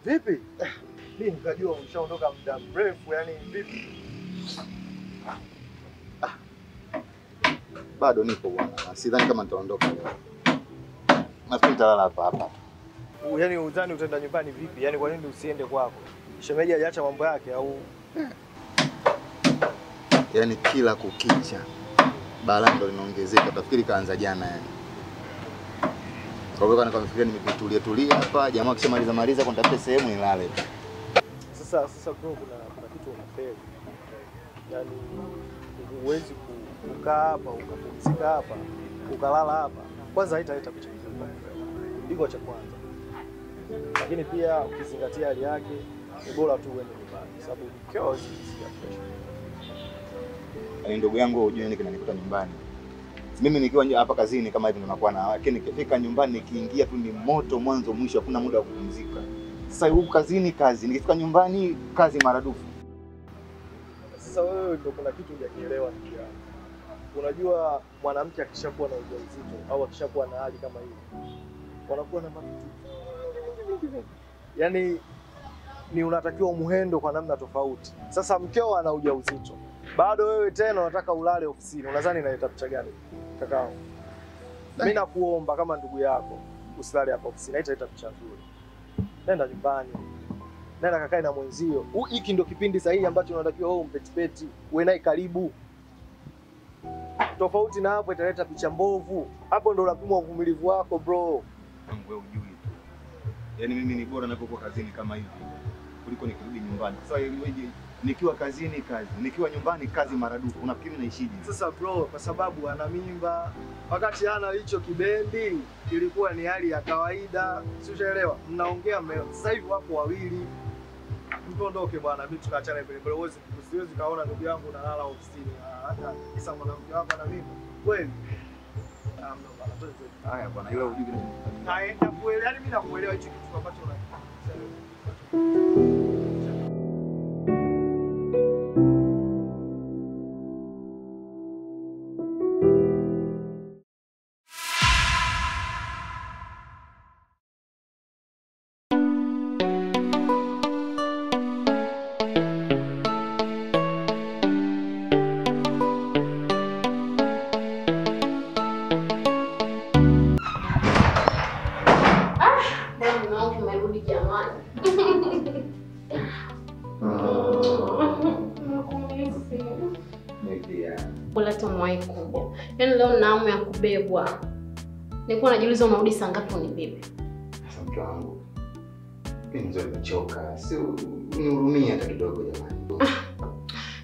Vipi? Mimi nikajua umeshaondoka muda mrefu, yani vipi? Bado nipo bwana. Sidhani kama nitaondoka leo. Nafikiri nitalala hapa. Yaani udhani utaenda nyumbani vipi? Yaani kwa nini usiende kwako? Shemeji hajaacha mambo yake au? Yaani kila kukicha balaa ndo linaongezeka. Tafikiri kaanza jana yani. Kwa hivyo nikafikiria nimekutulia hapa, jamaa akishamaliza kwa nitafute sehemu nilale. Sasa bro, kuna kitu unafeli. Yaani huwezi kukaa hapa ukapumzika hapa, ukalala hapa. Kwanza haitaleta picha nzuri. Ndiko cha kwanza. Lakini pia ukizingatia hali yake, ni bora tu uende nyumbani sababu chaos si ya fresh. Yaani ndugu yangu hujui nini kinanikuta nyumbani. Mimi nikiwa hapa kazini kama hivi ndo nakuwa na lakini nikifika nyumbani nikiingia tu ni moto mwanzo mwisho, hakuna muda wa kupumzika. Sasa huko kazini kazi, nikifika nyumbani kazi maradufu. Sasa wewe ndio kuna kitu hujakielewa pia. Unajua mwanamke akishakuwa na ujauzito au akishakuwa na hali kama hiyo, wanakuwa na vitu. Yaani ni unatakiwa umuhendo kwa namna tofauti. Sasa mkeo ana ujauzito. Bado wewe tena unataka ulale ofisini. Unadhani inaleta picha gani? Kakao. Mimi nakuomba kama ndugu yako usilale hapa ofisini. Haitaleta picha nzuri. Nenda nyumbani. Nenda kakae na mwenzio. Hiki ndio kipindi sahihi ambacho unatakiwa wewe umpetipeti, uwe naye karibu. Tofauti na hapo italeta picha mbovu. Hapo ndo unapimwa uvumilivu wako bro. Wewe hujui. Yaani mimi ni bora ninapokuwa kazini kama hivi kuliko nikirudi nyumbani. Sasa nikiwa kazini kazi, nikiwa nyumbani kazi maradufu. Unafikiri naishije? Sasa bro, kwa sababu ana mimba, wakati hana hicho kibendi, ilikuwa ni hali ya kawaida. Si ushaelewa? Mnaongea sasa hivi wako wawili. Mtondoke bwana, mimi tukaachana pale pale. Usiwezi kaona ndugu yangu nalala ofisini. Hata kisa mwanamke wako na mimba. Kweli? Amna bwana, twende. Haya bwana, ile hujui kitu. Naenda kuelewa, yani mimi nakuelewa hicho kitu ambacho unasema. Yaani leo na hamu ya kubebwa. Nilikuwa najiuliza unarudi saa ngapi unibebe? Sasa mke wangu. Mimi ndio nimechoka. Sio nihurumie hata kidogo jamani.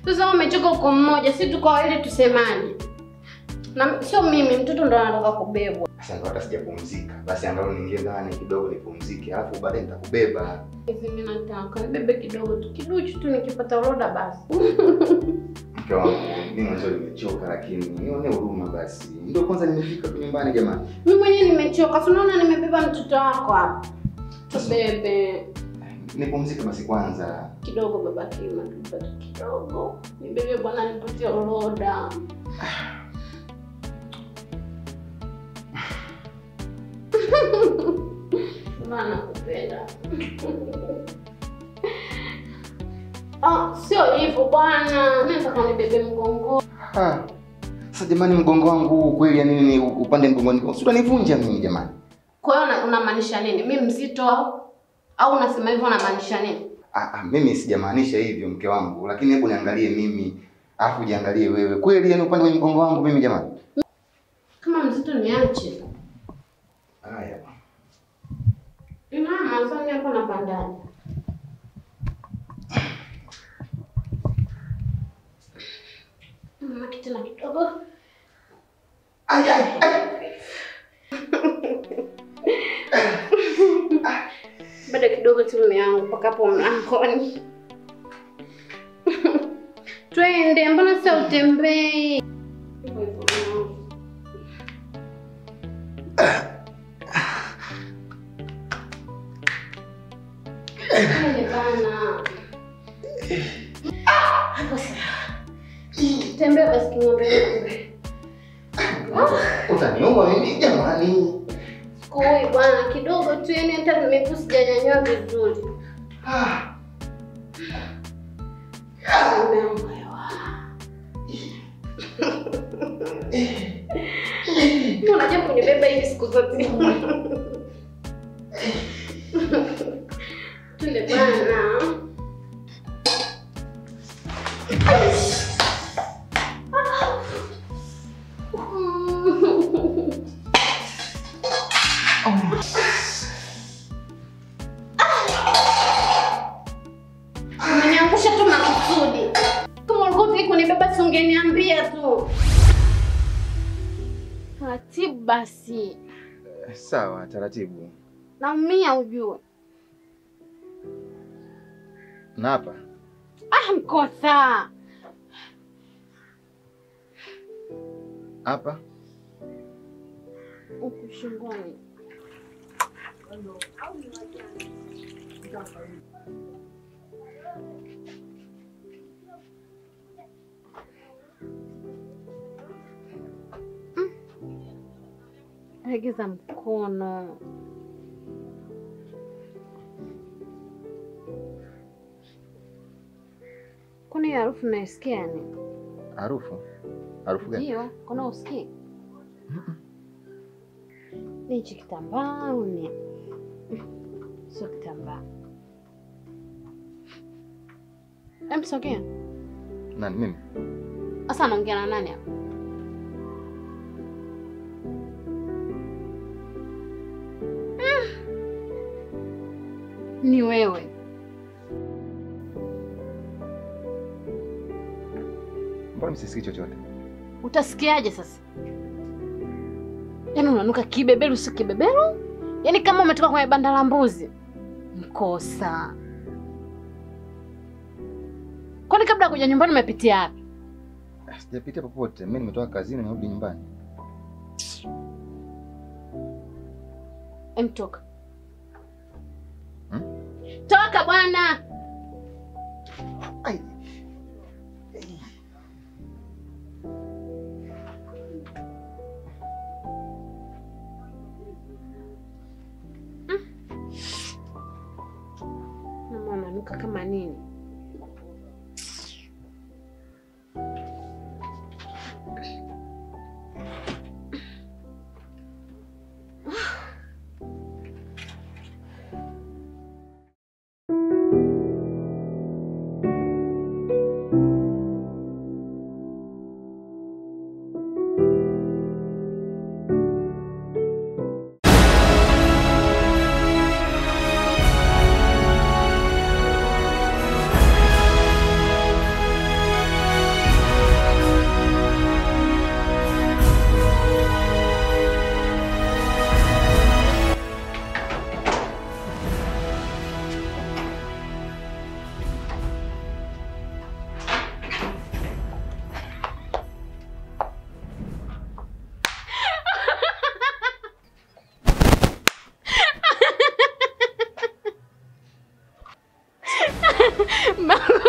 Sasa umechoka uko mmoja, si tuko wawili tusemane. Na sio mimi, mtoto ndo anataka kubebwa. Sasa ndo hata sijapumzika. Basi angalau niingie ndani kidogo nipumzike. Alafu baadaye nitakubeba. Hivi mimi nataka nibebe kidogo tu. Kiduchu tu nikipata orodha basi. Mke wangu, mimi mwanzo nimechoka lakini nione huruma basi. Ndio kwanza nimefika tu nyumbani jamani. Mimi mwenyewe nimechoka. Si unaona nimebeba mtoto wako hapa. Tubebe. Nipumzike basi kwanza. Kidogo baba Kima, tupate kidogo. Nibebe bwana nipatie orodha. Bwana kupenda. Sio hivyo bwana. Mimi nataka nibebe mgongo. Sasa jamani mgongo wangu kweli ya nini upande mgongoni? Usitanivunja mimi jamani. Kwa hiyo unamaanisha nini? Mimi mzito au unasema hivyo unamaanisha nini? Mimi sijamaanisha hivyo mke wangu, lakini hebu niangalie mimi, afu jiangalie wewe. Kweli yani upande wa mgongo wangu mimi jamani? Kama mzito niache. Haya. Mama, sasa hapa na bandani. Mama kitana kidogo. Ai. Bado kidogo tu mume wangu mpaka hapo mlangoni. Twende, mbona sasa utembei? Tembea basi kinyombe. Utaniua mimi jamani. Sikoi bwana, kidogo tu, yani hata miguu sijanyanyua vizuri. Unajua kunibeba hivi siku zote. Tunde bwana. Umeniangusha tu makusudi. Kama ulikuwa kunibeba ungeniambia tu. Taratibu basi. Sawa, taratibu. Naumia ujue. Na hapa? Mkosa. Hapa? Huku shingoni. Legeza mkono. Kuna hiyo harufu naisikia ni? Harufu? Harufu gani? Ndio, kuna usikii? Ni hichi kitambaa au ni? Sio kitambaa. Sogea. Nani mimi? Sasa naongea na nani hapa? Ni wewe. Mbona msisikii chochote? Utasikiaje sasa? Yaani unanuka kibebelu si kibebelu? Yaani kama umetoka kwenye banda la mbuzi. Mkosa. Kwani kabla kuja nyumbani umepitia wapi? Sijapitia popote. Mimi nimetoka kazini narudi nyumbani. Toka. Toka bwana. Ai. Mama ananuka kama nini?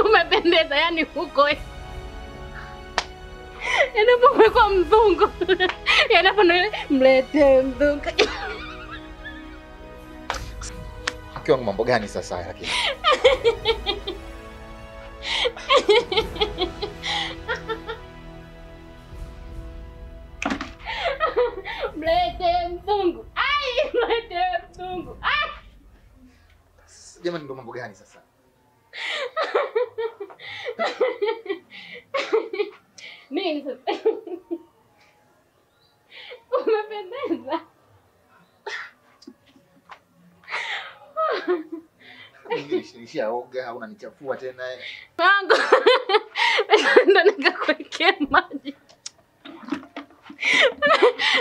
Umependeza yani huko. Yanapomwekwa mzungu. Yanapona mlete mzungu. Mke wangu mambo gani sasa haya lakini? Mlete mzungu. Ai, mlete mzungu. Ai. Jamani ndo mambo gani sasa? Nini sasa? Umependeza. Nishaoga au unanichafua tena? Wangu. Ndo nikakuwekea maji.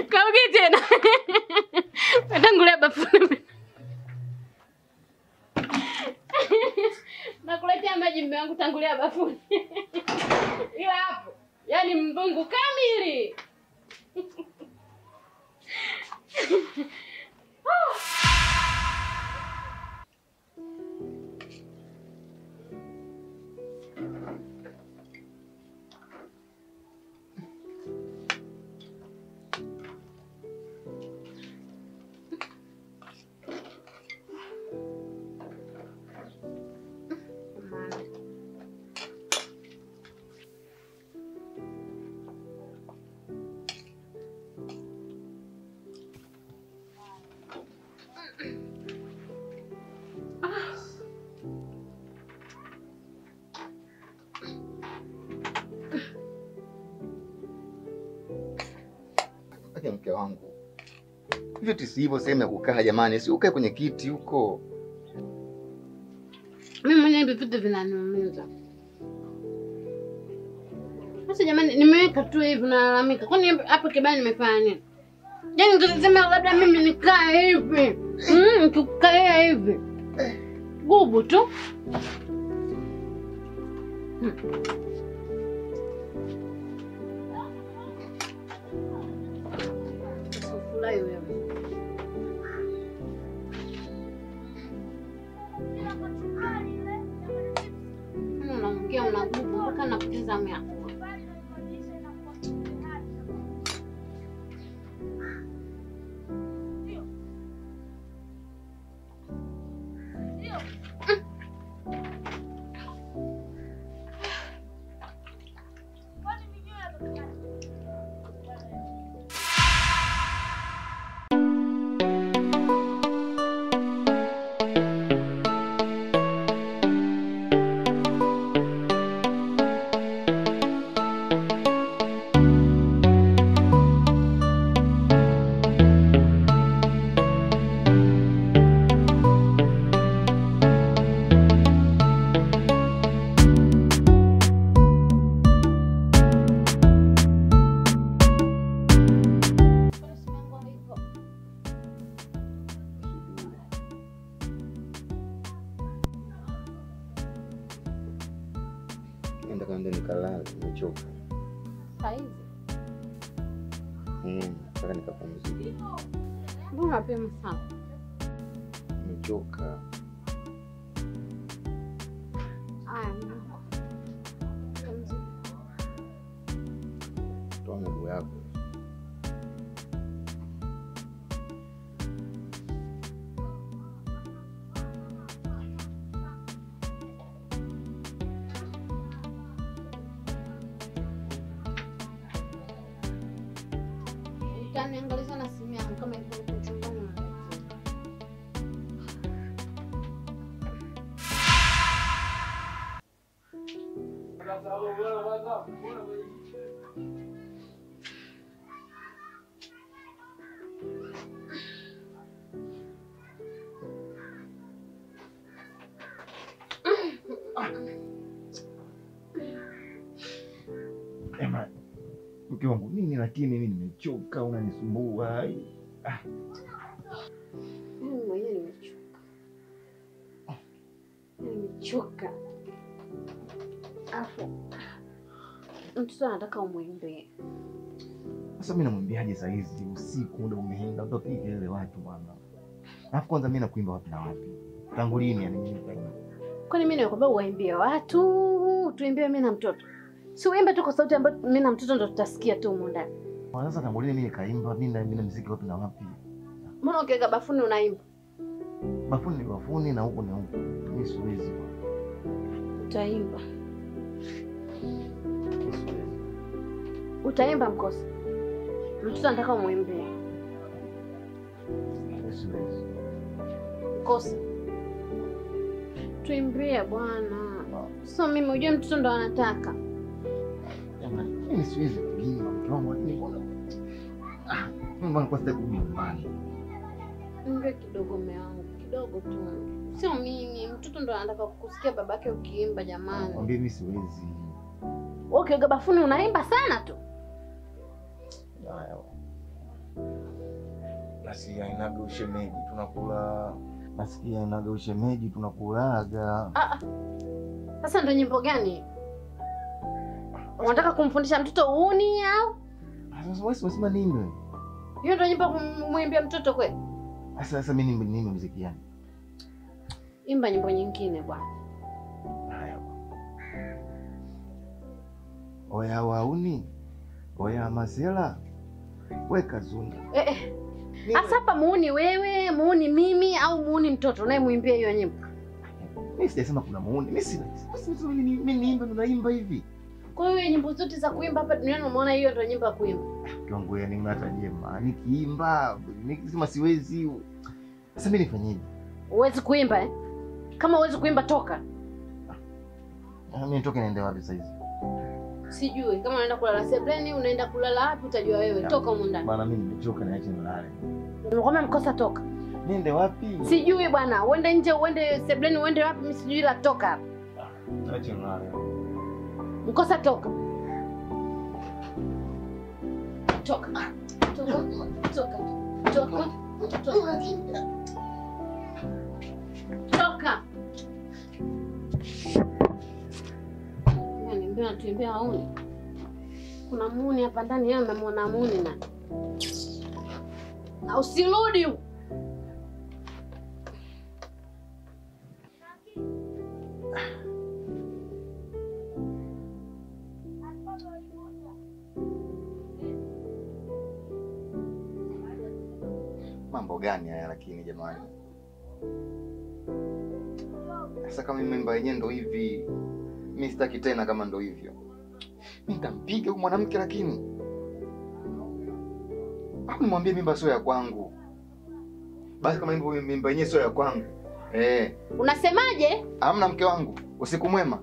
Kauge tena. Natangulia bafuni. Nakuletea maji mume wangu, tangulia bafuni. Ila hapo, yani mbungu kamili. wangu. Hivi si hivyo sehemu ya kukaa jamani, si ukae kwenye kiti huko. Mimi mwenyewe vitu vinaniumiza. Sasa jamani, nimeweka tu hivi nalalamika. Kwani hapo kibaya nimefanya nini? Yaani ningesema labda mimi nikae hivi. Tukae hivi. Gubu tu. Sufulai wewe. Unaongea unagubu mpaka napoteza miaka. Nenda kaenda nikalala, nimechoka. Saizi. Nataka nikapumzike. Mbona mapema sana? Nimechoka. Aya, mwanangu. Toa miguu yako. Niangalia sana simu yangu kama ipo huko chumbani. Ema, mke wangu nini lakini mimi nimechoka, unanisumbua. Mimi mwenyewe nimechoka. Nimechoka. Afu mtoto anataka umwimbe. Sasa mimi namwimbiaje saa hizi usiku, muda umeenda, utapiga ile watu bwana. Alafu kwanza mimi nakuimba wapi na wapi? Tangu lini yani mimi naimba? Kwani mimi nakwambia uwaimbie watu, tuimbie mimi na mtoto. Si uimbe tu kwa sauti ambayo mimi na mtoto ndo tutasikia tu huko ndani. Sasa tangu lini mimi nikaimba, mimi na muziki wapi na wapi? Mbona ukiweka bafuni unaimba? Bafuni ni bafuni na huko ni huko. Mimi siwezi bwana. Utaimba. Utaimba mkosa. Mtoto anataka umwimbie. Siwezi. Mkosa. Tuimbie bwana. Sio mimi, unajua mtoto ndo anataka. Mimi siwezi kuimba, mtu wangu ni bwana. Mbona kwa sababu nyumbani? Imbe kidogo mume wangu, kidogo tu. Sio mimi, mtoto ndo anataka kukusikia babake ukiimba jamani. Mwambie mimi siwezi. Okay, bafuni unaimba sana tu. Haya. Nasikia inaga ushemeji tunakula. Nasikia inaga ushemeji tunakulaga. Sasa ndo nyimbo gani? Unataka kumfundisha mtoto uuni au? Sasa wewe unasema nini? Hiyo ndo nyimbo kumwimbia mtoto kweli? Sasa mimi nimbe muziki gani? Imba nyimbo nyingine bwana. Haya. Oya wauni. Oya masela. Weka zungu. Asa hapa muuni wewe, muuni mimi au muuni mtoto unayemwimbia hiyo nyimbo? Mimi sijasema kuna muuni. Mimi niimbe ndo naimba hivi. Kwa hiyo nyimbo zote za kuimba hapa duniani umeona hiyo ndio nyimbo ya kuimba? Kiwango yani mnata jema. Nikiimba, nikisema siwezi. Sasa mimi nifanyeje? Huwezi kuimba eh? Kama huwezi kuimba toka. Mimi nitoke naende wapi sasa hizi? Sijui kama unaenda kulala sebleni, unaenda kulala wapi utajua wewe. Toka huko ndani. Bwana mimi nimechoka niache nilale. Nimekwambia mkosa toka. Niende wapi? Sijui bwana, uende nje, uende sebleni, uende wapi mimi sijui, la toka hapa. Niache nilale. Mkosa toka. Toka. Toka. Toka. Toka. Toka. Toka. Yani ndio anatembea haoni. Kuna muni hapa ndani, yeye anamwona muni na. Na usirudi. Mambo gani haya lakini jamani? Sasa kama mimba yenyewe ndo hivi, mimi sitaki tena kama ndo hivyo. Mimi nitampiga huyu mwanamke lakini. Hapo nimwambie mimba sio ya kwangu. Basi kama mimba yenyewe sio ya kwangu. Unasemaje? Hamna mke wangu. Usiku mwema.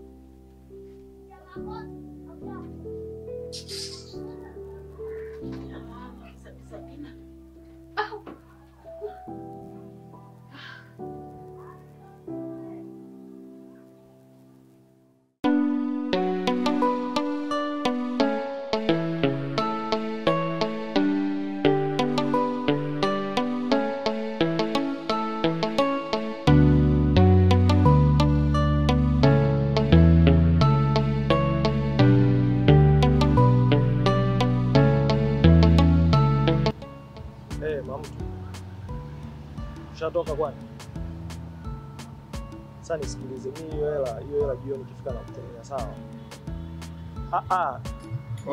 Ushatoka kwani? Sasa nisikilize, mimi hiyo hela jioni ikifika na kutumia, sawa?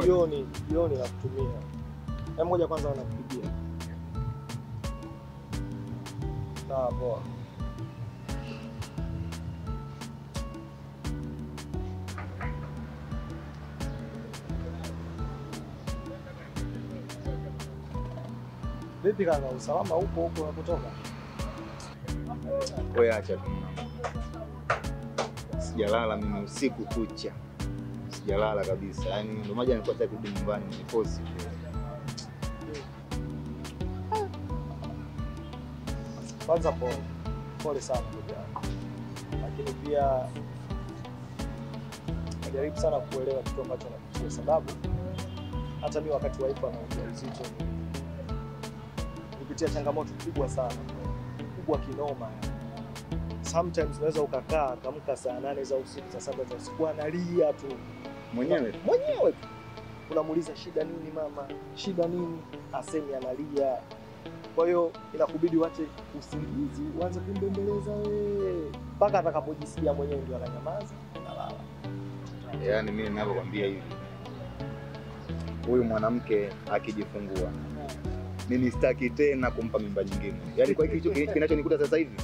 Jioni na kutumia. Hebu ngoja kwanza wanakupigia. Sawa poa. Vipi kaka, usalama huko unapotoka? Wewe acha tu. Sijalala mimi usiku kucha. Sijalala kabisa. Yaani ndio maana nilikuwa nataka kurudi nyumbani niposi. Kwanza pole sana ndugu yangu. Lakini pia najaribu sana kuelewa kitu ambacho nakutia, sababu hata mimi wakati waipa na ujauzito nipitia changamoto kubwa sana. Kubwa kinoma. Sometimes unaweza ukakaa kamka saa 8 za usiku, saa 7 za usiku analia tu Mwenyewe tu. Unamuuliza shida nini mama? Shida nini? Asemi analia. Kwa hiyo inakubidi uache usingizi, uanze kumbembeleza wewe mpaka atakapojisikia mwenyewe ndio ananyamaza, analala. Yaani mimi ninapokuambia hivi, huyu mwanamke akijifungua mimi sitaki tena kumpa mimba nyingine. Yaani kwa hicho kinachonikuta sasa hivi.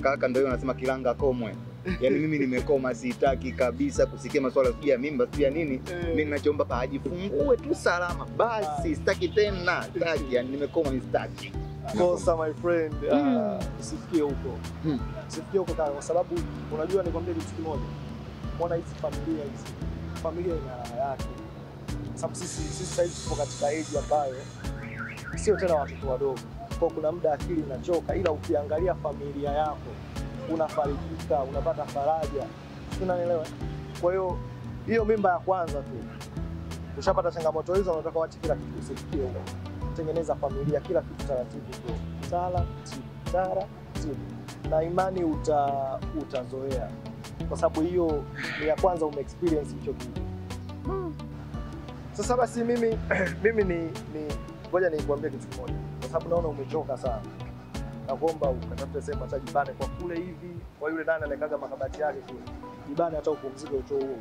Kaka ndio anasema kilanga komwe. Yaani mimi nimekoma, sitaki kabisa kusikia masuala ya mimba sio nini. Mimi ninachoomba pa ajifungue tu salama. Basi sitaki tena. Sitaki, yani nimekoma, sitaki. Kosa my friend. Usifikie huko. Usifikie huko kaka, kwa sababu unajua nikwambia kitu kimoja. Umeona hizi familia ina raha yake. Sababu sisi sasa hivi tupo katika age ambayo sio tena watoto wadogo. Kwa kuna muda akili inachoka, ila ukiangalia familia yako unafarijika, unapata faraja. Unanielewa? Kwa hiyo mimba ya kwanza tu. Ushapata changamoto hizo, unataka uache kila kitu, usifikie huko. Tengeneza familia, kila kitu taratibu tu. Taratibu. Na imani utazoea. Kwa sababu hiyo ni ya kwanza umeexperience hicho kitu. Sasa basi mimi ngoja nikwambie kitu kimoja. Kwa sababu naona umechoka sana. Naomba ukatafute sehemu hata jibane kwa kule hivi, kwa yule nani anakaga makabati yake kule. Jibane hata upumzike uchovu.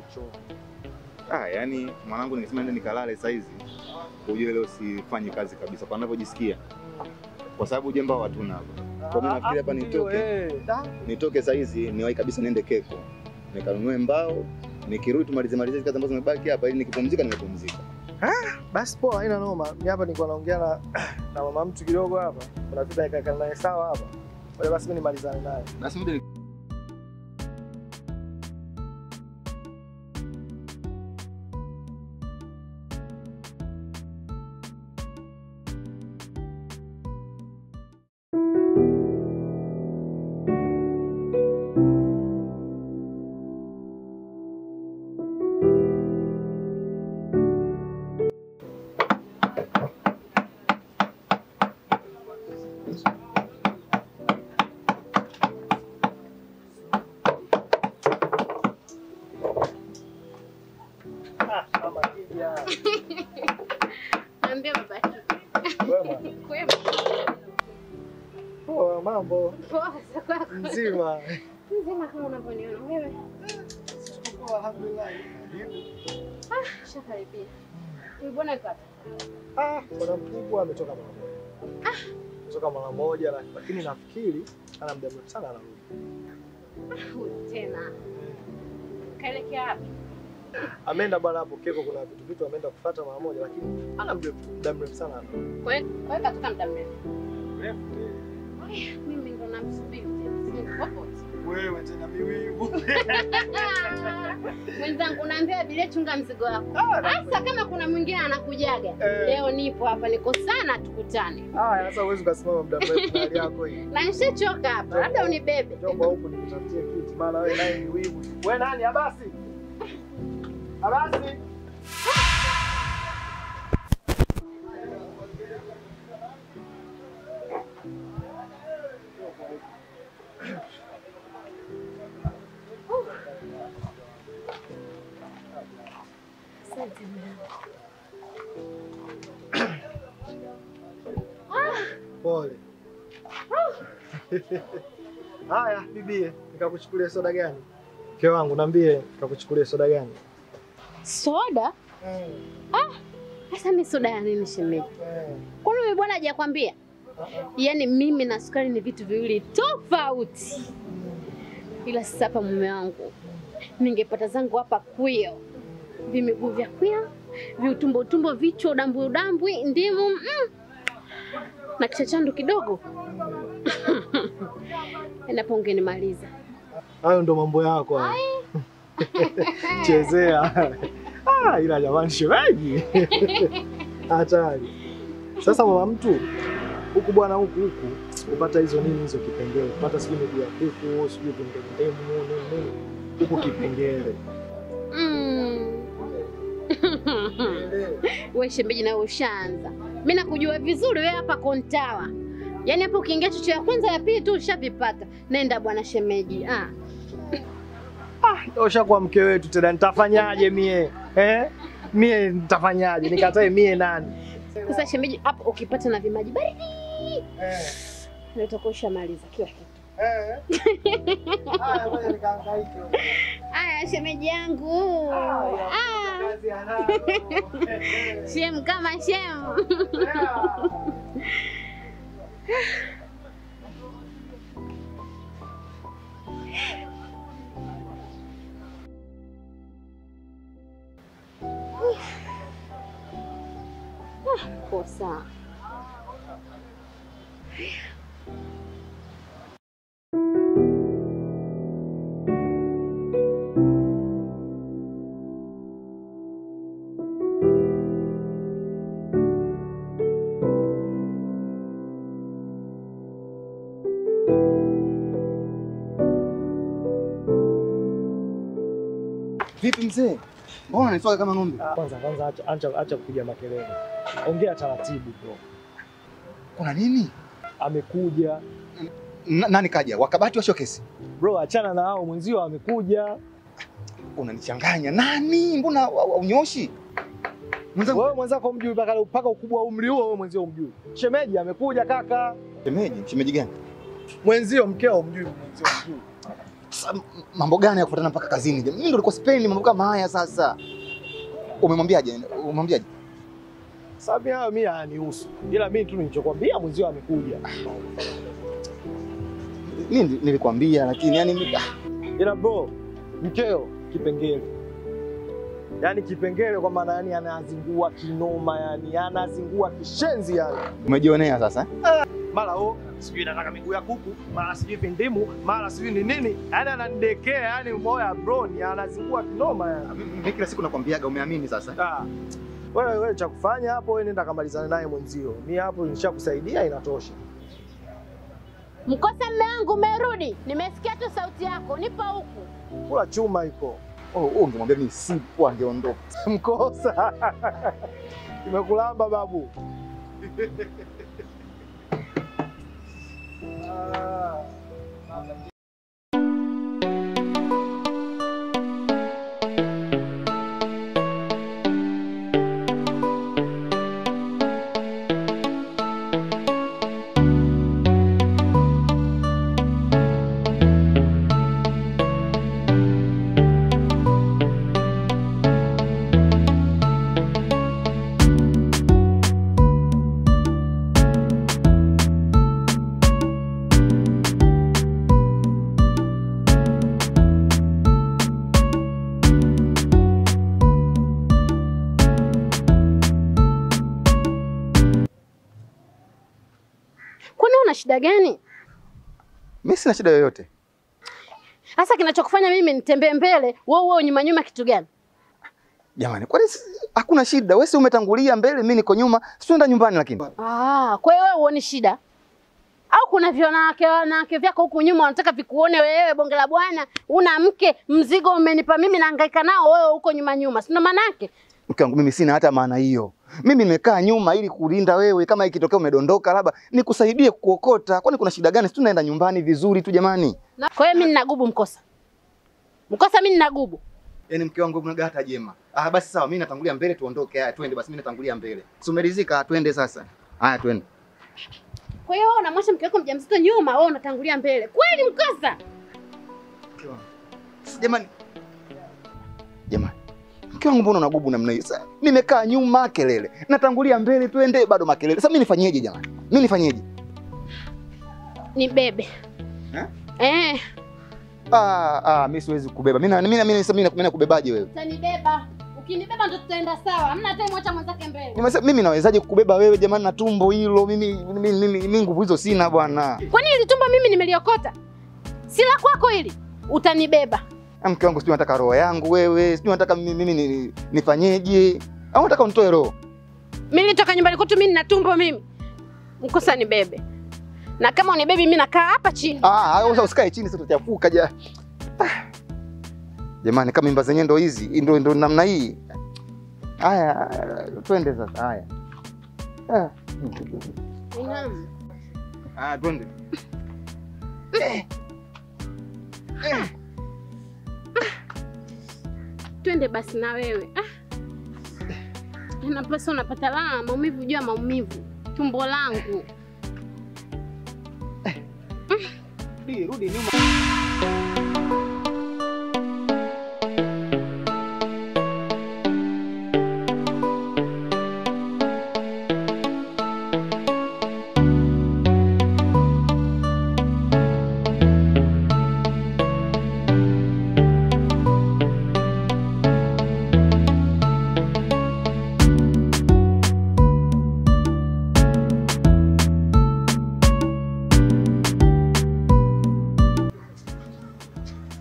Yaani mwanangu ningesema nende nikalale saa hizi. Ujue leo sifanyi kazi kabisa kwa ninavyojisikia. Kwa sababu jemba watu nao. Kwa mimi nafikiri hapa nitoke saa hizi niwahi kabisa niende Keko. Nikanunue mbao, nikirudi tumalize kazi ambazo zimebaki hapa ili nikipumzika nimepumzika. Basi poa, haina noma. Mimi hapa nilikuwa naongea na mama mtu kidogo hapa. Kuna vitu nikakaa naye sawa hapa. Kwa hiyo basi mimi nimalizane naye. Basi mimi mambo Poa kwako. mzima. Mzima kama unavyoniona wewe. Poa, alhamdulillah. Shakaribia. Mbona kaka? Bwana mkubwa ametoka mara moja. Kutoka mara moja lakini nafikiri ana muda mrefu sana anarudi. Tena. Kaelekea wapi? Ameenda bwana hapo Keko, kuna vitu ameenda kufuata mara moja lakini ana muda mrefu sana anarudi. Kwa hiyo katoka muda mrefu. Mimi ndo namsubiri popote. Wewe tena miwivu. Mwenzangu unaambia abiria chunga mzigo wako. Hasa kama kuna mwingine anakujaga. Leo nipo hapa niko sana tukutane. Sasa huwezi kusimama muda mrefu hali yako hii. Na nishachoka hapa. Labda unibebe. Njoo huku nikutafutie kiti maana wewe naye ni wivu. Wewe nani Abasi? Abasi. Pole. Haya, bibie, nikakuchukulia soda gani? Mke wangu niambie, nikakuchukulia soda gani? Soda? Sasa mimi soda ya nini shemeji? Kwani wewe bwana hajakwambia? Yaani mimi na sukari ni vitu viwili tofauti. Ila sasa hapa mume wangu ningepata zangu hapa kwio. Vimiguu vya kwio, viutumbo vichwa udambwi, ndimu, na kichachandu kidogo. Endapo ungenimaliza. Hayo ndo mambo yako hayo. Chezea. Ila jamani shemeji. Hatari. Sasa mama mtu huku bwana huku upata hizo nini hizo kipengele. Upata sijui miguu ya kuku, sijui ndemu nini. Huku kipengele. Wewe shemeji na ushaanza. Mimi nakujua vizuri wewe hapa Kontawa. Yaani hapo ukiingia chocho ya kwanza ya pili tu ushavipata. Nenda bwana shemeji. Ushakuwa mke wetu tena nitafanyaje mie? Mie nitafanyaje? Nikatae mie nani? Sasa shemeji hapo ukipata na vimaji baridi. Ndio utakuwa ushamaliza kila kitu. Ngoja nikahangaike. Shemeji yangu. Shem kama shem. Kosa. Vipi mzee? Mbona unanifuata kama ng'ombe? Kwanza acha kupiga makelele. Ongea taratibu bro. Kuna nini? Amekuja. Nani kaja? Wakabati wa showcase? Bro, achana na hao, mwenzio amekuja. Unanichanganya. Nani? Mbona unyoshi? Wewe mwenzako umjui mpaka ukubwa umri huo, wewe mwenzio umjui. Shemeji amekuja kaka. Shemeji gani? Mwenzio mkeo umjui, mwenzio umjui. Mambo gani ya kufuatana mpaka kazini? Mimi ndo nilikuwa sipendi mambo kama haya sasa. Umemwambiaje? Sababu hayo mimi hanihusu. Ila mimi tu nilichokuambia mwenzio amekuja. Mimi nilikwambia lakini yani ila bro, mkeo kipengele. Yaani kipengele kwa maana yani anazingua kinoma, yani anazingua kishenzi yani. Umejionea sasa? Mara sijui nataka miguu ya kuku, mara sijui vindimu, mara sijui ni nini. Yaani ananidekea yani moya bro, ni anazingua kinoma yani. Mimi kila siku nakwambiaga umeamini sasa. Wewe cha kufanya hapo wewe nenda kamalizane naye mwenzio. Mimi hapo nishakusaidia inatosha. Mkosa mume wangu umerudi. Nimesikia tu sauti yako. Nipo huku. Kula chuma iko. Ungemwambia mimi sipo angeondoka. Mkosa. Nimekulamba babu. shida gani? Mimi sina shida yoyote. Sasa kinachokufanya mimi nitembee mbele, wewe nyuma nyuma kitu gani? Jamani, kwani hakuna shida? Wewe si umetangulia mbele, mimi niko nyuma. Tunaenda nyumbani lakini. Kwa hiyo wewe uone shida? Au kuna wanawake vyako huku nyuma wanataka vikuone wewe bonge la bwana, una mke, mzigo umenipa mimi nahangaika nao, wewe huko nyuma nyuma. Si ndo maana yake? Mke wangu mimi sina hata maana hiyo. Mimi nimekaa nyuma ili kulinda wewe, kama ikitokea umedondoka labda nikusaidie kuokota. Kwani kuna shida gani? Si tunaenda nyumbani vizuri tu jamani. Kwa hiyo mimi ninagubu mkosa. Mkosa mimi ninagubu. Yaani mke wangu unaga hata jema. Basi sawa, mimi natangulia mbele tuondoke. Haya twende basi, mimi natangulia mbele. Si umeridhika? Twende sasa. Haya twende. Kwa hiyo unamwacha mke wako mjamzito nyuma, wewe unatangulia mbele. Kweli mkosa? Jamani. Jamani. Mke wangu mbona unagubu namna hiyo? Sasa nimekaa nyuma kelele. Natangulia mbele twende bado makelele. Sasa mimi nifanyeje jamani? Mimi nifanyeje? Ni bebe. Mimi siwezi kubeba. Mimi nakubebaje wewe? Utanibeba. Ukinibeba ndo tutaenda sawa. Hamna time acha mwenzake mbele. Mimi nawezaje kukubeba wewe jamani na tumbo hilo? Mimi nguvu hizo sina bwana. Kwani ile tumbo mimi nimeliokota? Si la kwako hili. Utanibeba. Mke wangu sijui nataka roho yangu wewe. Sijui nataka mimi nifanyeje? Au nataka unitoe roho? Mimi nitoka nyumbani kwetu mimi na tumbo mimi. Mkosa ni bebe. Na kama unibebi mimi nakaa hapa chini. Usikae chini sasa utachafuka Jamani kama mimba zenyewe ndo hizi, ndo namna hii. Haya, twende sasa. Haya. Twende. Twende basi na wewe. Napasa unapata raha, maumivu juu ya maumivu. Tumbo langu. Rudi nyuma.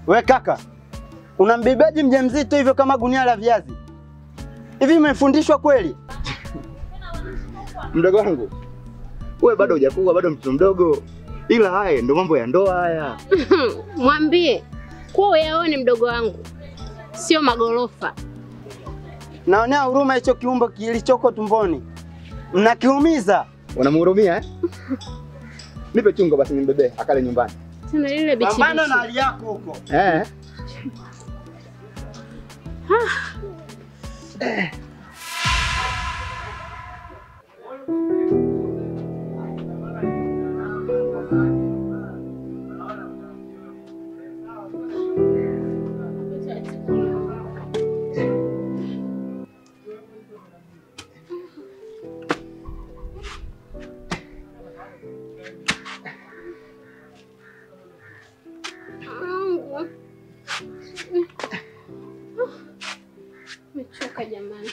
We kaka, unambebaji mjamzito hivyo kama gunia la viazi? Hivi umefundishwa kweli? Mdogo wangu, wewe bado hujakuwa, bado mtoto mdogo. Ila haya ndo mambo ya ndoa haya. Mwambie kwa wewe ni mdogo wangu. Sio magorofa. Naonea huruma hicho kiumbo kilichoko tumboni. Mnakiumiza. Unamhurumia Nipe chungo basi nimbebe akale nyumbani. Tuna lile bichi. Pambana na hali yako huko. Mechoka jamani.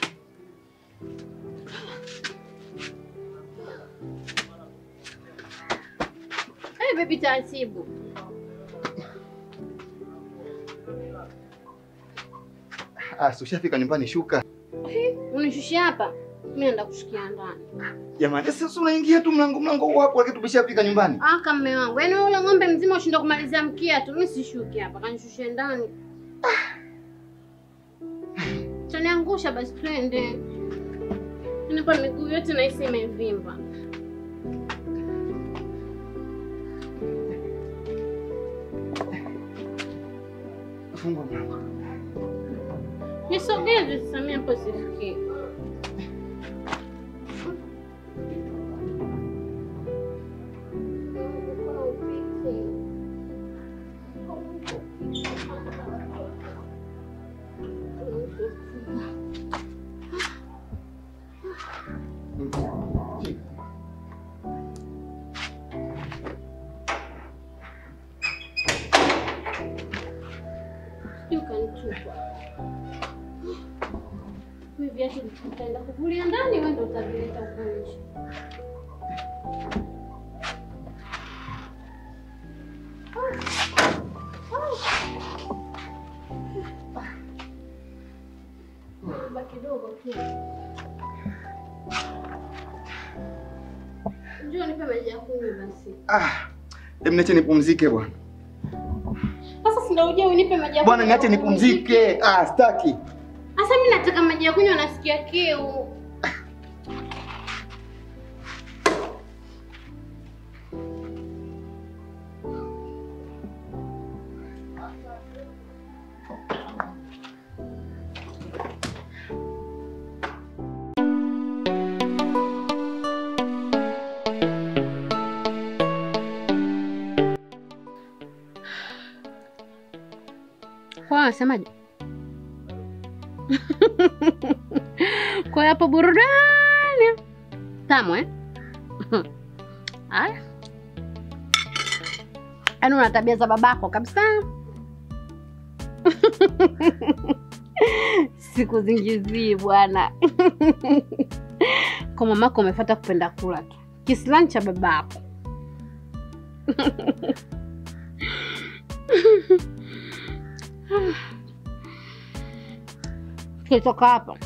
Baby taratibu. Ushafika nyumbani shuka. Unishushia hapa? Mimi naenda kushikia ndani. Jamani, sasa unaingia tu mlango hapo lakini tumeshafika nyumbani. Kama mume wangu. Yaani ule ng'ombe mzima ushinda kumalizia mkia tu. Mimi sishuki hapa, kanishushia ndani. Tuniangusha basi twende. Nipa miguu yote na hisi imevimba. Funga mlango. Nisogeze sasa mimi hapo sifikii. Viatu nitaenda kuvulia ndani, wewe ndio utavileta huko nje. Njoo nipe maji ya kunywa basi. Hebu niache nipumzike bwana. Sasa si ndio uje unipe maji ya kunywa. Bwana niache nipumzike. Sitaki. Sasa mimi nataka maji ya kunywa, nasikia kiu. Kwa unasemaje? Kwa hapo burudani tamu Haya. Yaani una tabia za babako kabisa. Siku zingizi bwana. Kwa mamako umefuata kupenda kula tu. Kislani cha babako. Tukitoka hapa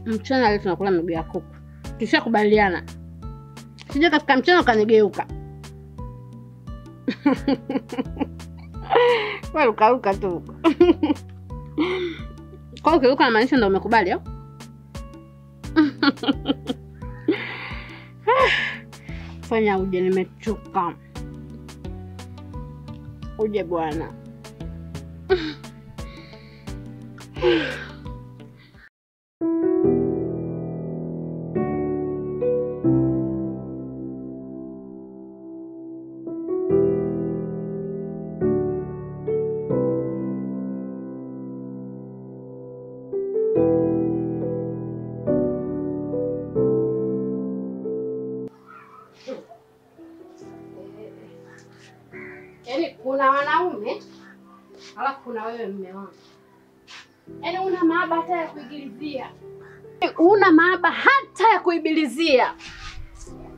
mchana leo tunakula miguu ya kuku. Tushakubaliana. Sije katika mchana kanigeuka. Wewe ukaruka tu. Kwa hiyo ukiruka maanisha ndio umekubali au? Fanya uje, nimechoka. Uje bwana. Yaani kuna wanaume alafu kuna wewe mume wangu. Yaani una mahaba hata ya kuigilizia. Una mahaba hata ya kuibilizia.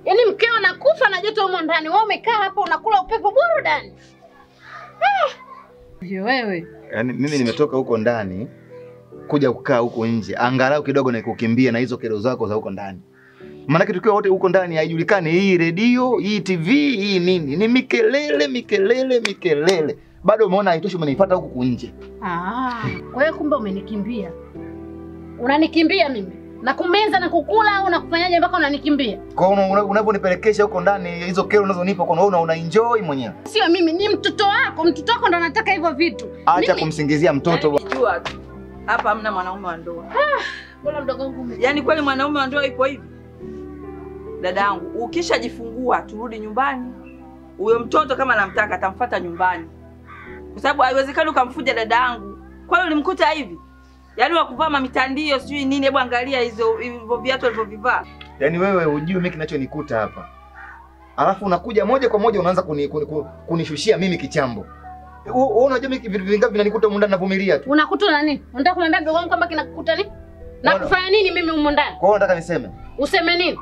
Yaani mkeo anakufa na joto huko ndani. Wewe umekaa hapo unakula upepo burudani. Wewe. Yaani mimi nimetoka huko ndani kuja kukaa huko nje. Angalau kidogo na kukimbia na hizo kero zako za huko ndani. Maana tukiwa wote huko ndani haijulikani hii redio, hii TV, hii nini. Ni mikelele. Bado umeona haitoshi, umenifuata huko nje. Kwa hiyo kumbe umenikimbia. Unanikimbia mimi. Na kumeza na kukula au nakufanyaje mpaka unanikimbia? Kwa hiyo unaponipelekesha huko ndani hizo kero unazonipa kwa unaona una enjoy mwenyewe. Sio mimi, ni mtoto wako. Mtoto wako ndo anataka hivyo vitu. Acha kumsingizia mtoto. Unajua tu. Hapa hamna mwanaume wa ndoa. Bora mdogo wangu. Yaani kweli mwanaume wa ndoa ipo hivi? Dadangu, ukishajifungua turudi nyumbani. Huyo mtoto kama anamtaka atamfuata nyumbani. Kwa sababu haiwezekani ukamfuja dadangu. Kwa hiyo ulimkuta hivi? Yaani wakuvaa mitandio sijui nini, hebu angalia hivyo viatu alivyovivaa. Yaani wewe hujui mimi kinachonikuta hapa. Alafu unakuja moja kwa moja unaanza kunishushia mimi kichambo. Wewe unajua mimi vitu vingapi vinanikuta huko ndani navumilia tu. Unakuta nani? Unataka kuniambia mdogo wangu kwamba kinakukuta nini? Na kufanya nini mimi huko ndani? Kwa hiyo nataka niseme. Useme nini?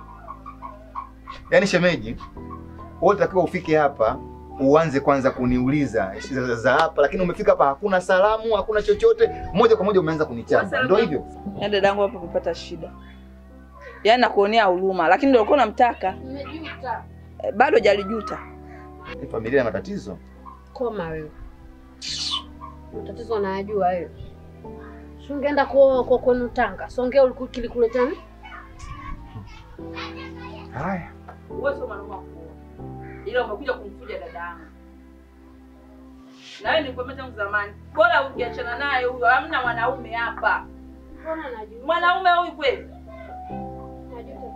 Yaani shemeji, wewe unatakiwa ufike hapa uanze kwanza kuniuliza za hapa, lakini umefika hapa hakuna salamu, hakuna chochote, moja kwa moja umeanza kunichamba. Ndio hivyo. Yaani dadangu hapa umepata shida. Yaani nakuonea huruma, lakini ndio ulikuwa unamtaka. Nimejuta. Bado hajalijuta. Ni familia ya matatizo. Koma wewe. Tatizo najua wewe. Ungeenda kwa kwenu Tanga. Songea ulikuleta nini? Haya. Wewe sio mwanaume wako. Ila umekuja kumfuja dadangu. Na wewe nilikwambia tangu zamani, bora ungeachana naye huyo, hamna mwanaume hapa. Mbona najua? Mwanaume huyu kweli? Najua baba.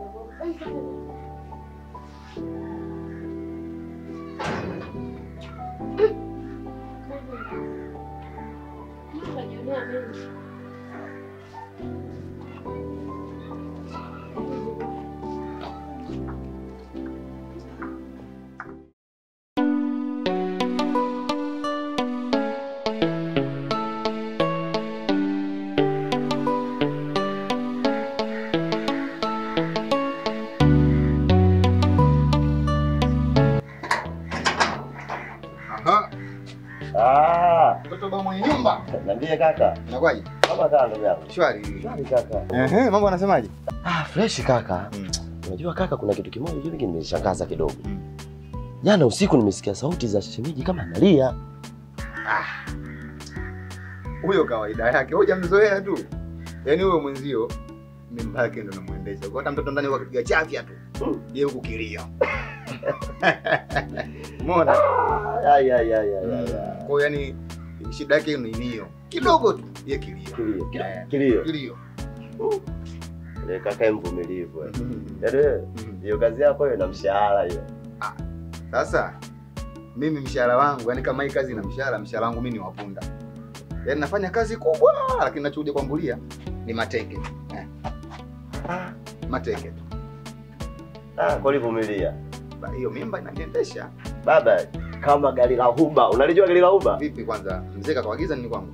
Mtoto baba mwenye nyumba. Niambie kaka. Inakuwaje? Kama kaa ndugu yangu. Shwari. Shwari kaka. Mambo anasemaje? Fresh kaka. Unajua kaka, kuna kitu kimoja hivi kimenishangaza kidogo. Jana usiku nimesikia sauti za shemeji kama analia. Huyo kawaida yake. Hujamzoea tu. Yaani wewe mwenzio mimba yake ndo namuendesha. Kwa hata mtoto ndani kwa kipiga chafya tu. Yeye huko kilia. Umeona? Kwa hiyo yani shida yake ni hiyo. Kidogo tu yeye kilio. Kilio. Kaka mvumilivu wewe. Yaani hiyo kazi yako hiyo na mshahara hiyo. Sasa mimi mshahara wangu, yani kama hii kazi ina mshahara wangu mimi ni wapunda. Yaani nafanya kazi kubwa lakini ninachokuja kuambulia ni mateke. Mateke tu. Kwa vumilia. Hiyo mimba inaniendesha. Baba, kama gari la Uber. Unalijua gari la Uber? Vipi kwanza? Mzee kawaagiza nini kwangu?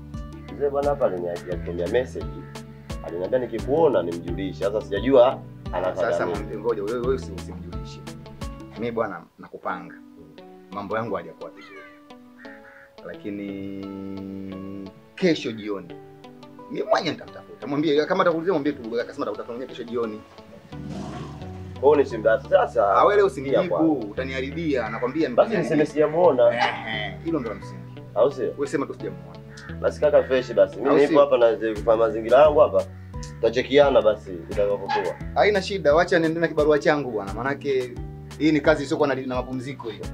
Mzee bwana hapa aliniambia message. Aliniambia nikikuona nimjulishe. Sasa sijajua anataka. Sasa ngoja wewe usimjulishe. Mimi bwana nakupanga. Mambo yangu hayajakuwa vizuri. Lakini kesho jioni mimi mwenyewe nitamtafuta. Mwambie kama atakuulizia mwambie tu akasema atakutafuta kesho jioni. Kwa nini simba sasa? Wewe usinijibu, utaniharibia. Nakwambia basi niseme sijamuona. Hilo ndio la msingi. Au sio? Wewe sema tu sijamuona. Basi kaka fresh basi. Mimi nipo hapa na kwa mazingira yangu hapa. Tutachekiana basi itakapokuwa. Haina shida, wacha niende na kibarua changu bwana. Manake hii ni kazi isiyokuwa na mapumziko hiyo.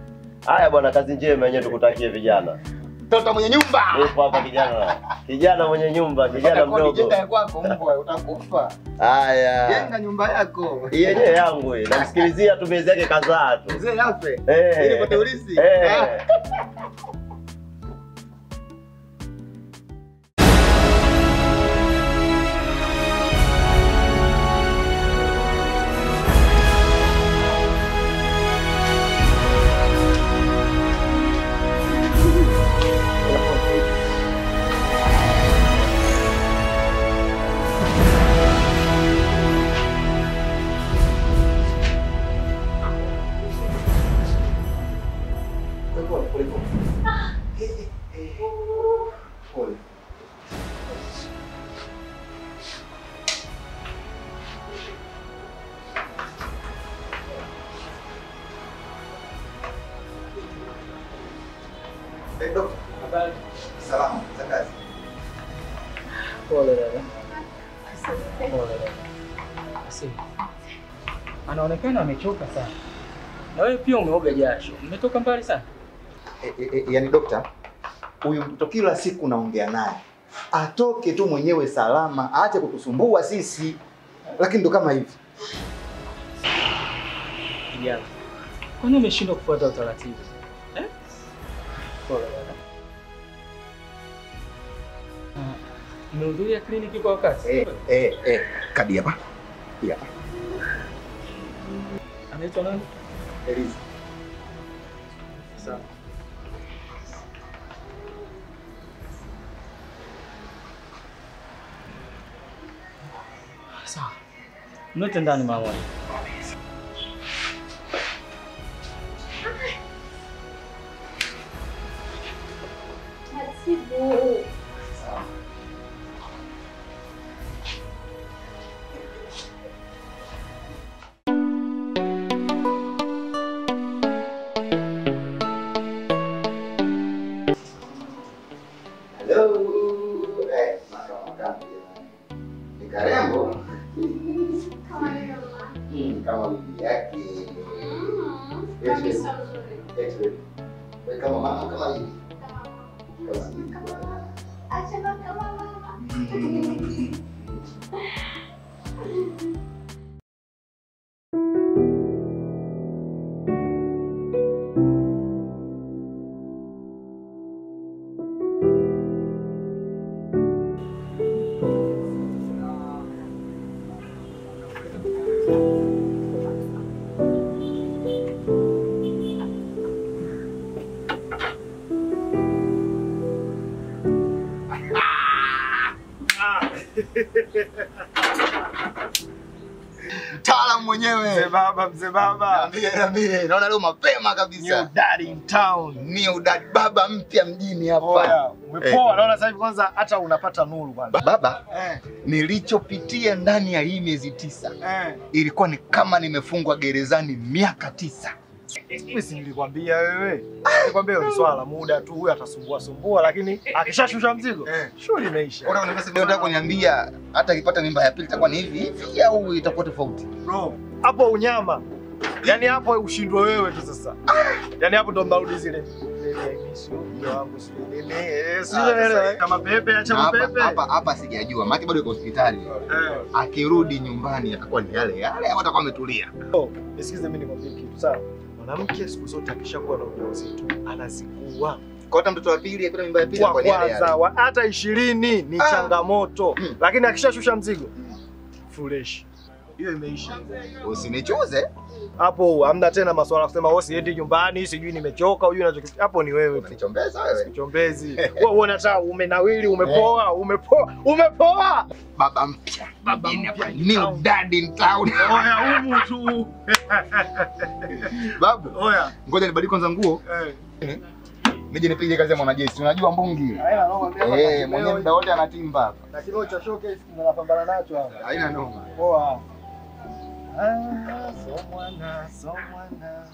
Haya bwana, kazi njema yenyewe tukutakie vijana. Mtoto mwenye nyumba. Nipo hapa kijana. Kijana mwenye nyumba, kijana mdogo. Jenga kwako mbwa utakufa. Haya. Jenga nyumba yako. Hii yenyewe yangu hii. Namsikilizia tu miezi yake kadhaa tu. Mzee yafe. Ili pote ulisi. Salamu za kazi. Pole dada. Pole dada. Anaonekana amechoka sana. Na wewe pia umeoga jasho. Umetoka mbali sana. Yaani dokta, huyu mtoto kila siku naongea naye. Atoke tu mwenyewe salama, aache kutusumbua sisi. Lakini ndo kama hivi. Kijana. Kwa nini umeshindwa kufuata utaratibu? Pole dada. Umehudhuria kliniki kwa wakati? Kadi hapa. Hapa. Anaitwa nani? Eliza. Sawa. Sawa. Mlete ndani mama. Karibu. Karembo kama bibi yake kama mama kama hivi Acha kama mama. Mtaalamu mwenyewe. Mzee baba. Niambie. Naona leo mapema kabisa. New daddy in town. New daddy baba mpya mjini hapa. Oya, umepoa. Naona sasa hivi kwanza hata unapata nuru kwanza. Baba, nilichopitia ndani ya hii miezi 9 ilikuwa ni kama nimefungwa gerezani miaka 9. Mimi si nilikwambia wewe. Nilikwambia ni swala la muda tu, huyu atasumbua lakini akishashusha mzigo, shughuli imeisha. Unataka kuniambia hata akipata mimba ya pili itakuwa ni hivi au itakuwa tofauti? Bro, hapo unyama. Yaani hapo ushindwe wewe tu sasa. Yaani hapo ndo mnarudi zile kama pepe acha mapepe. Hapa sijajua. Maana bado yuko hospitali. Akirudi nyumbani atakuwa ni yale au atakuwa ametulia. Nisikize mimi nikwambie kitu sawa. Mwanamke siku zote akishakuwa na ujauzito anazikua. Kwa hata mtoto wa pili akipata mimba ya pili anakuwa ni yale. Kwanza hata 20 ni changamoto. Lakini akishashusha mzigo fresh. Hiyo imeisha. Usinichuze. Hapo hamna tena masuala kusema wewe siendi nyumbani, sijui nimechoka, hujui unachokitu. Hapo ni wewe. Unichombeza wewe. Chombezi. Wewe unataka umenawili, umepoa. Baba mpya. New daddy in town. Oya humu tu. Babu. Oya. Ngoja nibadili kwanza nguo. Nije nipige kazi ya mwanajeshi. Unajua mbungi? Haina noma. Mwenye muda wote anatimba hapa. Na kilo cha showcase tunapambana nacho hapa. Haina noma. Poa. So mwana.